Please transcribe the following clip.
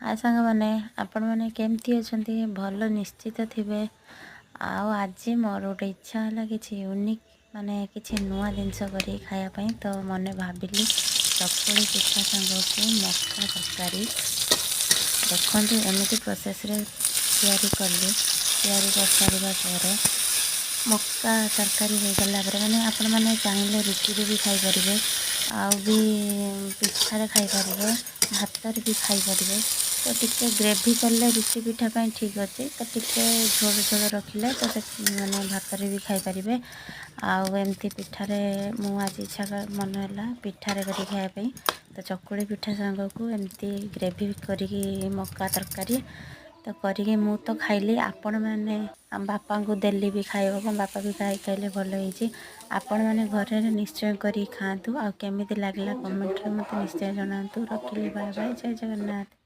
हाय सांग मैंने आपण मैंने केमती अच्छा भल निश्चित थे। आज मोर गोटे इच्छा है कि यूनिक माने कि नुआ जिनस कर खायापाई तो मने भाविली चकुली पिठा सांग को मक्का तरकारी देखते एमती प्रोसेस तैयारी कली तैयारी कर सारा पर मक्का तरकारी हो गला माने आपण मैंने चाहिए रुटी भी खाई पारे आउ भी पिठारे खाई पारे भातर भी खाई पारे तो टिके ग्रेवी कले रुटी पिठा ठीक अच्छे तो टिके झोल झोल रखिले तो मैंने भातर भी खाई पारे आउ एमती पिठारे मु आज इच्छा मन है पिठारे कर खायापी तो चकुड़ी पिठा सांग को एमती ग्रेवी करी मक्का तरकारी तो करी मु तो खाइली आपण मैंने बापा को देली भी खाइबा बापा भी खाइले भल होती आपण मैंने घर निश्चय करी खातु आ केमिति लागला कमेंट रे मते निश्चय जनातु। रखिली बाय बाय जय जगन्नाथ।